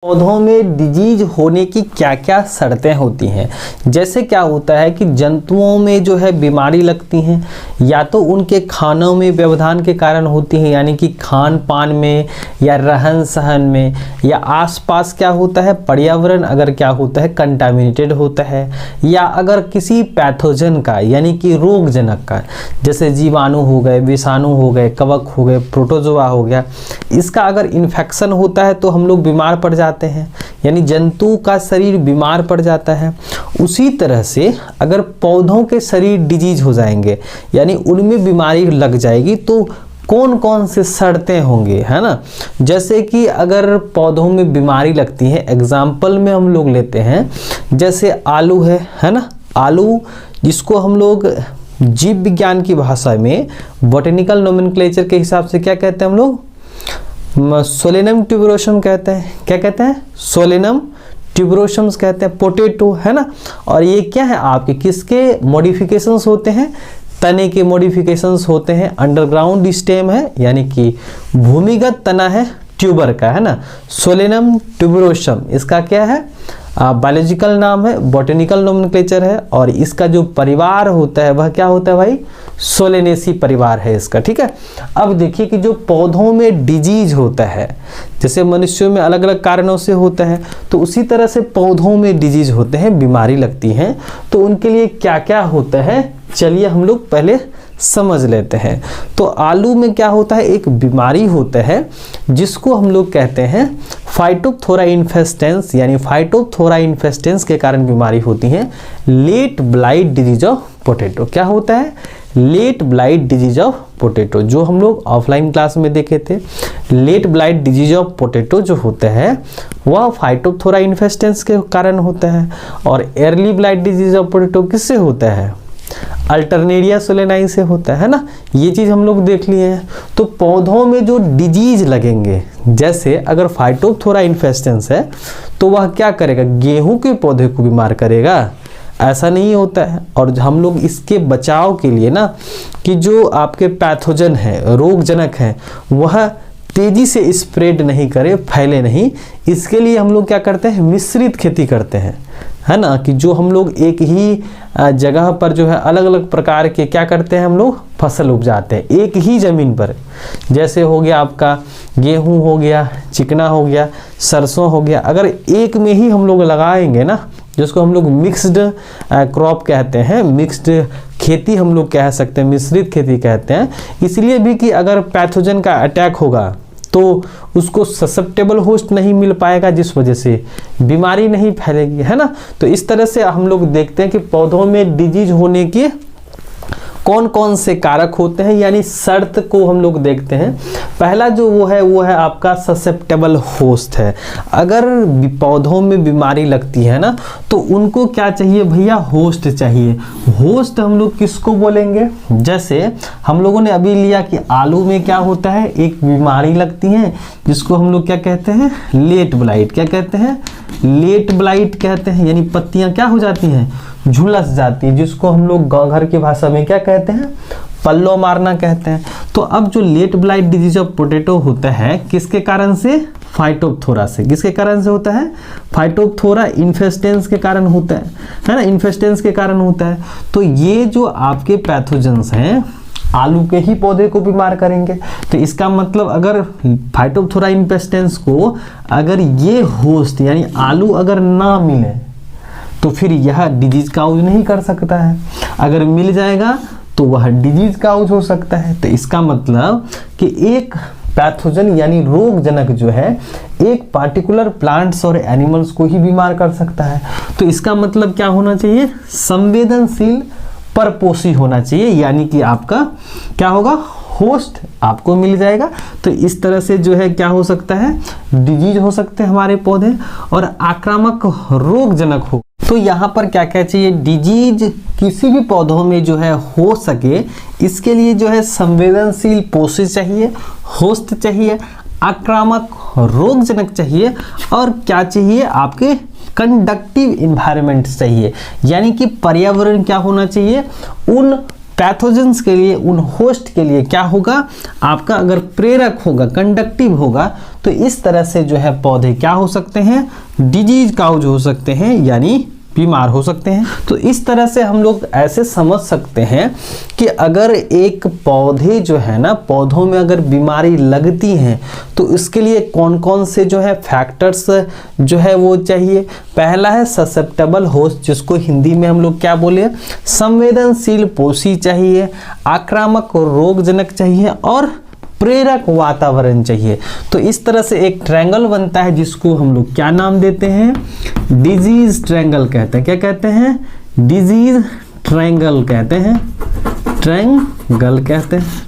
पौधों में डिजीज होने की क्या क्या शर्तें होती हैं। जैसे क्या होता है कि जंतुओं में जो है बीमारी लगती हैं, या तो उनके खानों में व्यवधान के कारण होती हैं, यानी कि खान पान में या रहन सहन में, या आसपास क्या होता है पर्यावरण अगर क्या होता है कंटामिनेटेड होता है, या अगर किसी पैथोजन का यानी कि रोगजनक का, जैसे जीवाणु हो गए, विषाणु हो गए, कवक हो गए, प्रोटोजोआ हो गया, इसका अगर इन्फेक्शन होता है तो हम लोग बीमार पड़ जाते हैं, यानी जंतु का शरीर बीमार पड़ जाता है। उसी तरह से अगर पौधों के शरीर डिजीज हो जाएंगे यानी उनमें बीमारी लग जाएगी तो कौन कौन से शर्तें होंगे, है ना। जैसे कि अगर पौधों में बीमारी लगती है, एग्जाम्पल में हम लोग लेते हैं जैसे आलू है ना। आलू जिसको हम लोग जीव विज्ञान की भाषा में बॉटेनिकल नोमेनक्लेचर के हिसाब से क्या कहते हैं हम लोग, सोलेनम ट्यूबरोसम कहते हैं। क्या कहते हैं? सोलेनम ट्यूबरोसम्स कहते हैं। पोटैटो है ना। और ये क्या है आपके किसके मॉडिफिकेशंस होते हैं? तने के मॉडिफिकेशंस होते हैं। अंडरग्राउंड स्टेम है यानी कि भूमिगत तना है ट्यूबर का, है ना। सोलेनम ट्यूबरोसम इसका क्या है बायोलॉजिकल नाम है, बॉटेनिकल नोमेनक्लेचर है, और इसका जो परिवार होता है वह क्या होता है भाई, सोलेनेसी परिवार है इसका। ठीक है। अब देखिए कि जो पौधों में डिजीज होता है, जैसे मनुष्यों में अलग अलग कारणों से होता है, तो उसी तरह से पौधों में डिजीज होते हैं, बीमारी लगती हैं, तो उनके लिए क्या क्या होता है चलिए हम लोग पहले समझ लेते हैं। तो आलू में क्या होता है, एक बीमारी होता है जिसको हम लोग कहते हैं फाइटोप्थोरा इन्फेस्टेंस, यानी फाइटोप्थोरा इन्फेस्टेंस के कारण बीमारी होती है late blight disease of potato. क्या होता है? Late blight disease of potato, जो हम लोग ऑफलाइन क्लास में देखे थे। Late blight disease of potato जो होता है वह फाइटोप्थोरा इन्फेस्टेंस के कारण होता है, और early blight disease of potato किससे होता है? अल्टरनेरिया सोलेनाई से होता है ना। ये चीज हम लोग देख लिए हैं। तो पौधों में जो डिजीज लगेंगे, जैसे अगर फाइटोप्थोरा इन्फेस्टेंस है तो वह क्या करेगा, गेहूं के पौधे को बीमार करेगा, ऐसा नहीं होता है। और हम लोग इसके बचाव के लिए ना कि जो आपके पैथोजन है, रोगजनक है, वह तेजी से स्प्रेड नहीं करे, फैले नहीं, इसके लिए हम लोग क्या करते हैं, मिश्रित खेती करते हैं, है ना। कि जो हम लोग एक ही जगह पर जो है अलग अलग प्रकार के क्या करते हैं, हम लोग फसल उपजाते हैं एक ही जमीन पर। जैसे हो गया आपका गेहूं हो गया, चिकना हो गया, सरसों हो गया, अगर एक में ही हम लोग लगाएंगे ना, जिसको हम लोग मिक्स्ड क्रॉप कहते हैं, मिक्स्ड खेती हम लोग कह सकते हैं, मिश्रित खेती कहते हैं। इसलिए भी कि अगर पैथोजन का अटैक होगा तो उसको ससेप्टेबल होस्ट नहीं मिल पाएगा, जिस वजह से बीमारी नहीं फैलेगी, है ना। तो इस तरह से हम लोग देखते हैं कि पौधों में डिजीज होने के कौन कौन से कारक होते हैं, यानी शर्त को हम लोग देखते हैं। पहला जो वो है आपका ससेप्टेबल होस्ट है। अगर पौधों में बीमारी लगती है ना तो उनको क्या चाहिए भैया, होस्ट चाहिए। होस्ट हम लोग किसको बोलेंगे, जैसे हम लोगों ने अभी लिया कि आलू में क्या होता है, एक बीमारी लगती है जिसको हम लोग क्या कहते हैं, लेट ब्लाइट। क्या कहते हैं? लेट ब्लाइट कहते हैं, यानी पत्तियां क्या हो जाती हैं, झुलस जाती है, जिसको हम लोग गाँव घर की भाषा में क्या कहते हैं, पल्लो मारना कहते हैं। तो अब जो late blight disease of potato होता है किसके कारण से, फाइटोप्थोरा से। किसके कारण से होता है? फाइटोप्थोरा इन्फेस्टेंस के कारण होता है ना, इन्फेस्टेंस के कारण होता है। तो ये जो आपके पैथोजेंस हैं आलू के ही पौधे को बीमार करेंगे। तो इसका मतलब अगर फाइटोप्थोरा इन्फेस्टेंस को अगर ये होस्ट यानी आलू अगर ना मिले तो फिर यह डिजीज काउज नहीं कर सकता है, अगर मिल जाएगा तो वह डिजीज काउज हो सकता है। तो इसका मतलब कि एक पैथोजन यानी रोगजनक जो है एक पार्टिकुलर प्लांट्स और एनिमल्स को ही बीमार कर सकता है। तो इसका मतलब क्या होना चाहिए, संवेदनशील परपोषी होना चाहिए, यानी कि आपका क्या होगा, होस्ट आपको मिल जाएगा। तो इस तरह से जो है क्या हो सकता है, डिजीज हो सकते हैं हमारे पौधे, और आक्रामक रोगजनक हो। तो यहाँ पर क्या क्या चाहिए, डिजीज किसी भी पौधों में जो है हो सके इसके लिए जो है संवेदनशील पोषी चाहिए, होस्ट चाहिए, आक्रामक रोगजनक चाहिए, और क्या चाहिए आपके कंडक्टिव इन्वायरमेंट चाहिए, यानी कि पर्यावरण क्या होना चाहिए, उन पैथोजेंस के लिए, उन होस्ट के लिए क्या होगा आपका, अगर प्रेरक होगा, कंडक्टिव होगा, तो इस तरह से जो है पौधे क्या हो सकते हैं, डिजीज काउज हो सकते हैं, यानी बीमार हो सकते हैं। तो इस तरह से हम लोग ऐसे समझ सकते हैं कि अगर एक पौधे जो है ना, पौधों में अगर बीमारी लगती है तो इसके लिए कौन कौन से जो है फैक्टर्स जो है वो चाहिए। पहला है ससेप्टेबल होस्ट, जिसको हिंदी में हम लोग क्या बोले, संवेदनशील पोषी चाहिए, आक्रामक और रोगजनक चाहिए और प्रेरक वातावरण चाहिए। तो इस तरह से एक ट्रायंगल बनता है जिसको हम लोग क्या नाम देते हैं, डिजीज ट्रायंगल कहते हैं। क्या कहते हैं, डिजीज ट्रायंगल कहते हैं, ट्रायंगल कहते हैं,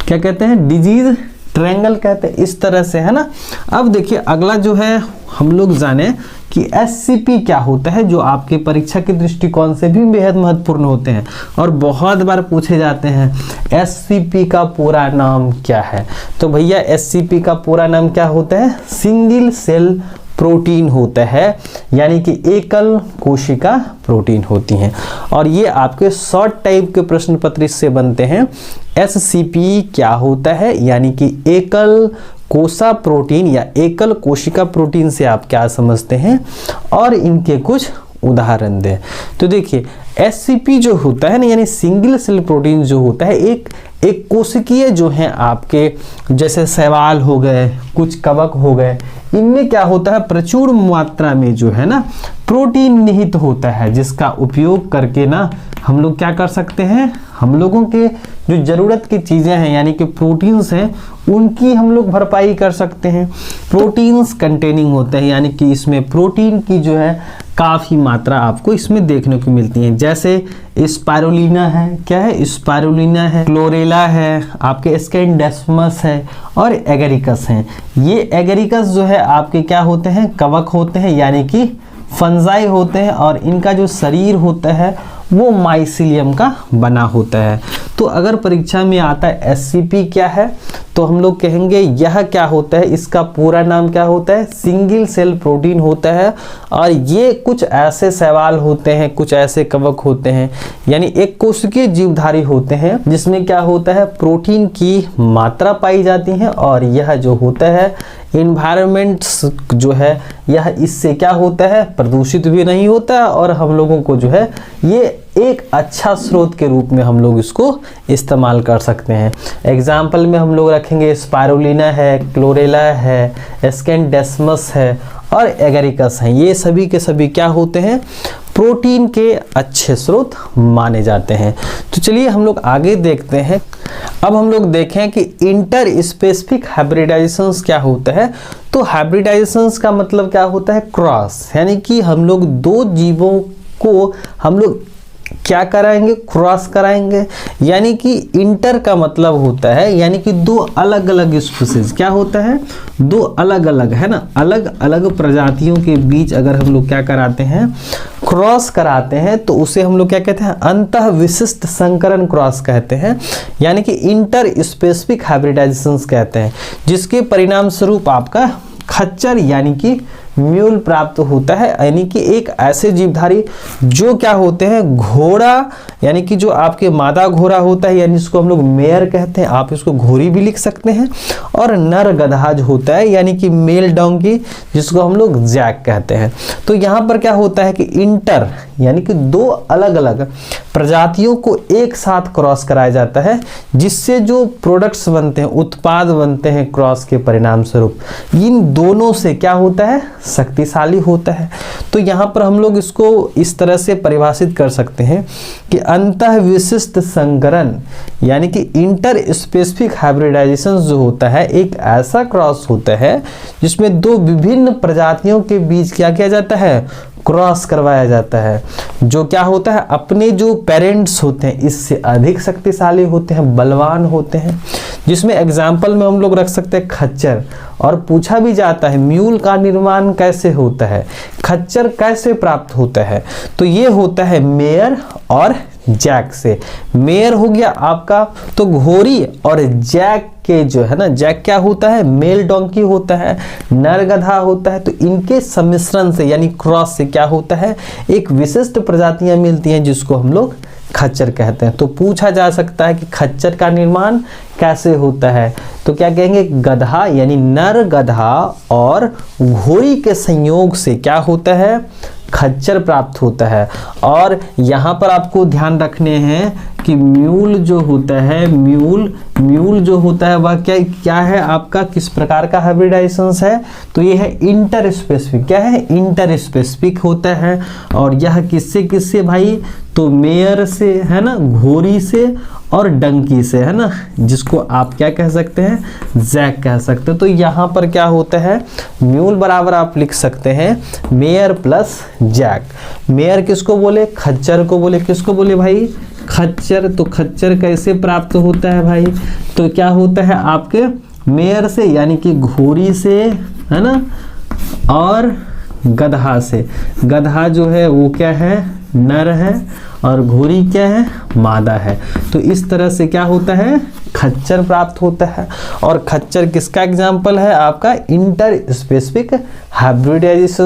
क्या कहते हैं, डिजीज ट्रायंगल कहते हैं, इस तरह से, है ना। अब देखिए अगला जो है हम लोग जाने कि SCP क्या होता है, जो आपके परीक्षा के दृष्टिकोण से भी बेहद महत्वपूर्ण होते हैं और बहुत बार पूछे जाते हैं। SCP का पूरा नाम क्या है, तो भैया SCP का पूरा नाम क्या होता है, सिंगल सेल प्रोटीन होता है, यानी कि एकल कोशिका प्रोटीन होती हैं। और ये आपके शॉर्ट टाइप के प्रश्न पत्र इससे बनते हैं। SCP क्या होता है, यानी कि एकल कोसा प्रोटीन या एकल कोशिका प्रोटीन से आप क्या समझते हैं, और इनके कुछ उदाहरण दें। तो देखिए SCP जो होता है ना, यानी सिंगल सेल प्रोटीन जो होता है, एक कोशिकीय जो है आपके, जैसे शैवाल हो गए, कुछ कवक हो गए, इनमें क्या होता है, प्रचुर मात्रा में जो है ना प्रोटीन निहित होता है, जिसका उपयोग करके ना हम लोग क्या कर सकते हैं, हम लोगों के जो ज़रूरत की चीज़ें हैं यानी कि प्रोटीन्स हैं, उनकी हम लोग भरपाई कर सकते हैं। प्रोटीन्स कंटेनिंग होते हैं, यानी कि इसमें प्रोटीन की जो है काफ़ी मात्रा आपको इसमें देखने को मिलती है। जैसे स्पाइरुलिना है, क्या है, स्पाइरुलिना है, क्लोरेला है, आपके स्कैंडेस्मस है और एगेरिकस हैं। ये एगेरिकस जो है आपके क्या होते हैं, कवक होते हैं, यानी कि फंजाई होते हैं, और इनका जो शरीर होता है वो माइसिलियम का बना होता है। तो अगर परीक्षा में आता है SCP क्या है, तो हम लोग कहेंगे यह क्या होता है, इसका पूरा नाम क्या होता है, सिंगल सेल प्रोटीन होता है। और ये कुछ ऐसे शैवाल होते हैं, कुछ ऐसे कवक होते हैं, यानी एक कोशिकीय जीवधारी होते हैं, जिसमें क्या होता है, प्रोटीन की मात्रा पाई जाती है। और यह जो होता है इन्वायरमेंट्स जो है, यह इससे क्या होता है, प्रदूषित भी नहीं होता है, और हम लोगों को जो है ये एक अच्छा स्रोत के रूप में हम लोग इसको इस्तेमाल कर सकते हैं। एग्जाम्पल में हम लोग रखेंगे स्पाइरुलिना है, क्लोरेला है, स्कैंडेस्मस है और एगेरिकस हैं। ये सभी के सभी क्या होते हैं, प्रोटीन के अच्छे स्रोत माने जाते हैं। तो चलिए हम लोग आगे देखते हैं। अब हम लोग देखें कि इंटर स्पेसिफिक हाइब्रिडाइजेशंस क्या होता है। तो हाइब्रिडाइजेशंस का मतलब क्या होता है, क्रॉस, यानी कि हम लोग दो जीवों को हम लोग क्या कराएंगे, क्रॉस कराएंगे। यानी कि इंटर का मतलब होता है यानी कि दो अलग अलग स्पीशीज, क्या होता है, दो अलग अलग, है ना, अलग अलग प्रजातियों के बीच अगर हम लोग क्या कराते हैं, क्रॉस कराते हैं, तो उसे हम लोग क्या कहते हैं, अंतः विशिष्ट संकरण क्रॉस कहते हैं, यानी कि इंटर स्पेसिफिक हाइब्रिडाइजेशंस कहते हैं, जिसके परिणाम स्वरूप आपका खच्चर यानी कि म्यूल प्राप्त होता है। यानी कि एक ऐसे जीवधारी जो क्या होते हैं, घोड़ा, यानी कि जो आपके मादा घोड़ा होता है, यानी इसको हम लोग मेयर कहते हैं, आप इसको घोड़ी भी लिख सकते हैं, और नर गधा जो होता है यानी कि मेल डोंकी, जिसको हम लोग जैक कहते हैं। तो यहाँ पर क्या होता है कि इंटर यानी कि दो अलग अलग प्रजातियों को एक साथ क्रॉस कराया जाता है, जिससे जो प्रोडक्ट्स बनते हैं, उत्पाद बनते हैं क्रॉस के परिणाम स्वरूप, इन दोनों से क्या होता है, शक्तिशाली होता है। तो यहाँ पर हम लोग इसको इस तरह से परिभाषित कर सकते हैं कि अंतः विशिष्ट संकरण यानी कि इंटर स्पेसिफिक हाइब्रिडाइजेशन जो होता है, एक ऐसा क्रॉस होता है जिसमें दो विभिन्न प्रजातियों के बीच क्या किया जाता है, क्रॉस करवाया जाता है, जो क्या होता है, अपने जो पेरेंट्स होते हैं इससे अधिक शक्तिशाली होते हैं, बलवान होते हैं। जिसमें एग्जाम्पल में हम लोग रख सकते हैं खच्चर। और पूछा भी जाता है म्यूल का निर्माण कैसे होता है, खच्चर कैसे प्राप्त होता है, तो ये होता है मेयर और जैक से। मेयर हो गया आपका तो घोड़ी, और जैक के जो है ना, जैक क्या होता है, मेल डोंकी होता है, नर गधा होता है। तो इनके सम्मिश्रण से यानी क्रॉस से क्या होता है, एक विशिष्ट प्रजातियां मिलती हैं जिसको हम लोग खच्चर कहते हैं। तो पूछा जा सकता है कि खच्चर का निर्माण कैसे होता है, तो क्या कहेंगे, गधा यानी नर गधा और घोड़ी के संयोग से क्या होता है, खच्चर प्राप्त होता है। और यहाँ पर आपको ध्यान रखने हैं कि म्यूल जो होता है, म्यूल जो होता है वह क्या है आपका, किस प्रकार का हाइब्रिडाइजेशन है, तो ये है इंटर स्पेसिफिक। क्या है, इंटर स्पेसिफिक होता है। और यह किससे किससे भाई, तो मेयर से, है ना, घोड़ी से और डंकी से, है ना, जिसको आप क्या कह सकते हैं, जैक कह सकते हैं। तो यहाँ पर क्या होता है, म्यूल बराबर आप लिख सकते हैं मेयर प्लस जैक। मेयर किसको बोले, खच्चर को बोले, किसको बोले भाई, खच्चर। तो खच्चर कैसे प्राप्त होता है भाई, तो क्या होता है आपके मेयर से यानी कि घोड़ी से, है ना, और गधा से। गधा जो है वो क्या है, नर है, और घोड़ी क्या है, मादा है। तो इस तरह से क्या होता है, खच्चर प्राप्त होता है। और खच्चर किसका एग्जाम्पल है आपका, इंटर स्पेसिफिक हाइब्रिडाइजेशन